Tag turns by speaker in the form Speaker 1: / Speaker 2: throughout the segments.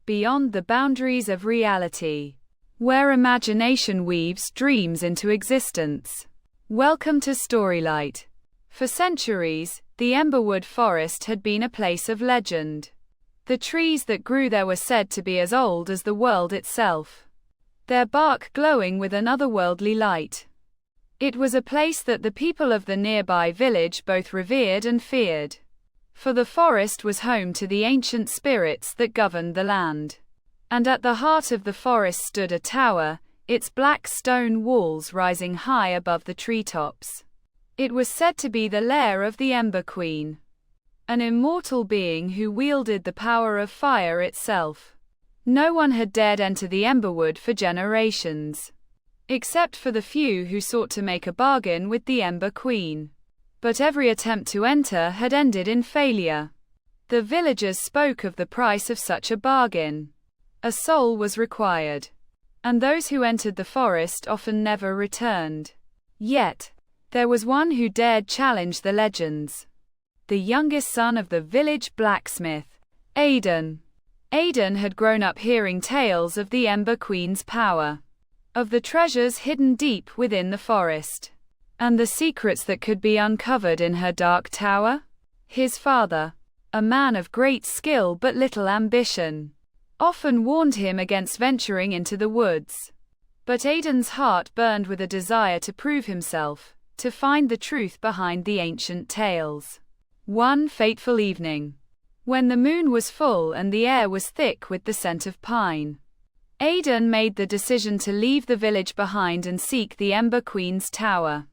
Speaker 1: beyond the boundaries of reality, where imagination weaves dreams into existence. Welcome to Storylight. For centuries, the Emberwood Forest had been a place of legend. The trees that grew there were said to be as old as the world itself, their bark glowing with an otherworldly light. It was a place that the people of the nearby village both revered and feared, for the forest was home to the ancient spirits that governed the land. And at the heart of the forest stood a tower, its black stone walls rising high above the treetops. It was said to be the lair of the Ember Queen, an immortal being who wielded the power of fire itself. No one had dared enter the Emberwood for generations, except for the few who sought to make a bargain with the Ember Queen. But every attempt to enter had ended in failure. The villagers spoke of the price of such a bargain. A soul was required, and those who entered the forest often never returned. Yet, there was one who dared challenge the legends. The youngest son of the village blacksmith, Aidan. Aidan had grown up hearing tales of the Ember Queen's power, of the treasures hidden deep within the forest, and the secrets that could be uncovered in her dark tower. His father, a man of great skill but little ambition, often warned him against venturing into the woods. But Aidan's heart burned with a desire to prove himself, to find the truth behind the ancient tales. One fateful evening, when the moon was full and the air was thick with the scent of pine, Aidan made the decision to leave the village behind and seek the Ember Queen's tower.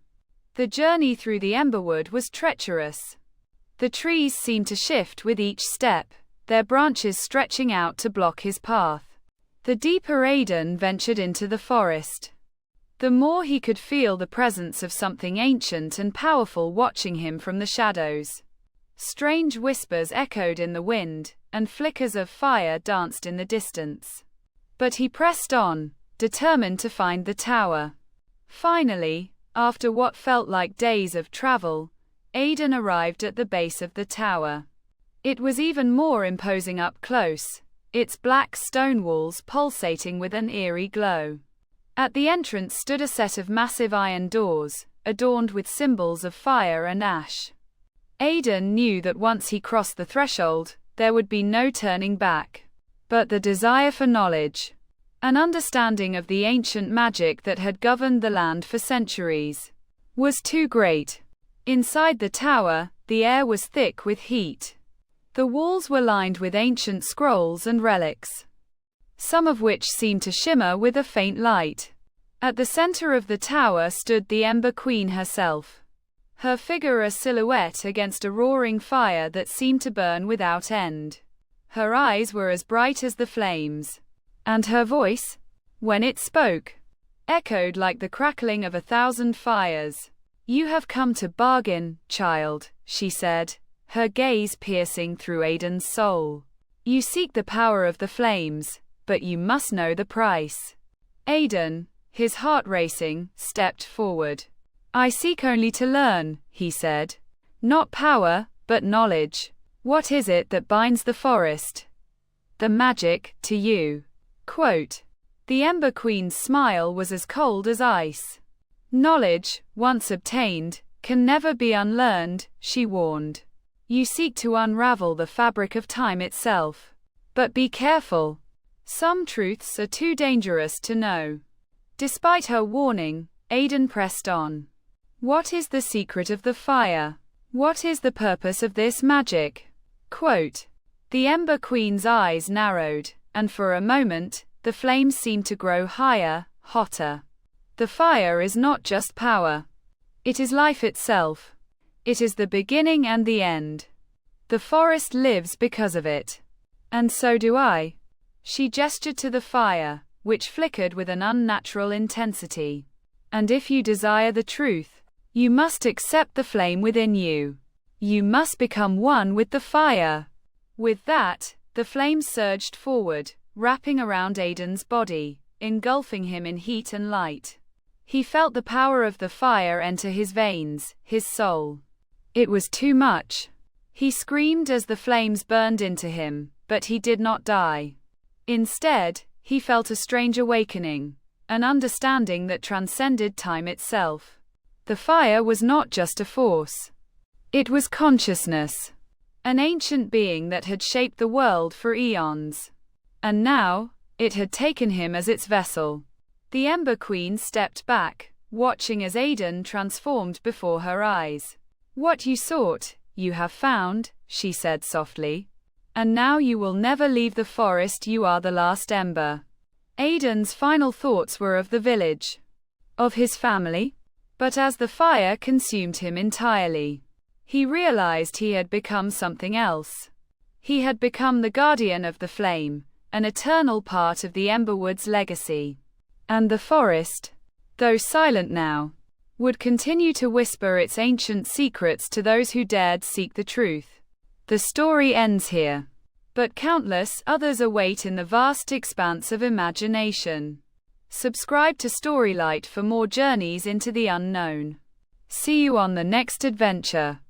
Speaker 1: The journey through the Emberwood was treacherous. The trees seemed to shift with each step, their branches stretching out to block his path. The deeper Aidan ventured into the forest, the more he could feel the presence of something ancient and powerful watching him from the shadows. Strange whispers echoed in the wind, and flickers of fire danced in the distance. But he pressed on, determined to find the tower. Finally, after what felt like days of travel, Aidan arrived at the base of the tower. It was even more imposing up close, its black stone walls pulsating with an eerie glow. At the entrance stood a set of massive iron doors, adorned with symbols of fire and ash. Aidan knew that once he crossed the threshold, there would be no turning back. But the desire for knowledge, an understanding of the ancient magic that had governed the land for centuries, was too great. Inside the tower, the air was thick with heat. The walls were lined with ancient scrolls and relics, some of which seemed to shimmer with a faint light. At the center of the tower stood the Ember Queen herself, her figure a silhouette against a roaring fire that seemed to burn without end. Her eyes were as bright as the flames, and her voice, when it spoke, echoed like the crackling of 1,000 fires. "You have come to bargain, child," she said, her gaze piercing through Aidan's soul. "You seek the power of the flames, but you must know the price." Aidan, his heart racing, stepped forward. "I seek only to learn," he said. "Not power, but knowledge. What is it that binds the forest, the magic, to you?" Quote. The Ember Queen's smile was as cold as ice. "Knowledge, once obtained, can never be unlearned," she warned. "You seek to unravel the fabric of time itself. But be careful. Some truths are too dangerous to know." Despite her warning, Aidan pressed on. "What is the secret of the fire? What is the purpose of this magic?" Quote. The Ember Queen's eyes narrowed, and for a moment, the flames seemed to grow higher, hotter. "The fire is not just power. It is life itself. It is the beginning and the end. The forest lives because of it. And so do I." She gestured to the fire, which flickered with an unnatural intensity. "And if you desire the truth, you must accept the flame within you. You must become one with the fire." With that, the flames surged forward, wrapping around Aidan's body, engulfing him in heat and light. He felt the power of the fire enter his veins, his soul. It was too much. He screamed as the flames burned into him, but he did not die. Instead, he felt a strange awakening, an understanding that transcended time itself. The fire was not just a force. It was consciousness, an ancient being that had shaped the world for eons. And now, it had taken him as its vessel. The Ember Queen stepped back, watching as Aidan transformed before her eyes. "What you sought, you have found," she said softly. "And now you will never leave the forest. You are the last ember." Aidan's final thoughts were of the village, of his family. But as the fire consumed him entirely, he realized he had become something else. He had become the guardian of the flame, an eternal part of the Emberwood's legacy. And the forest, though silent now, would continue to whisper its ancient secrets to those who dared seek the truth. The story ends here, but countless others await in the vast expanse of imagination. Subscribe to Storylight for more journeys into the unknown. See you on the next adventure.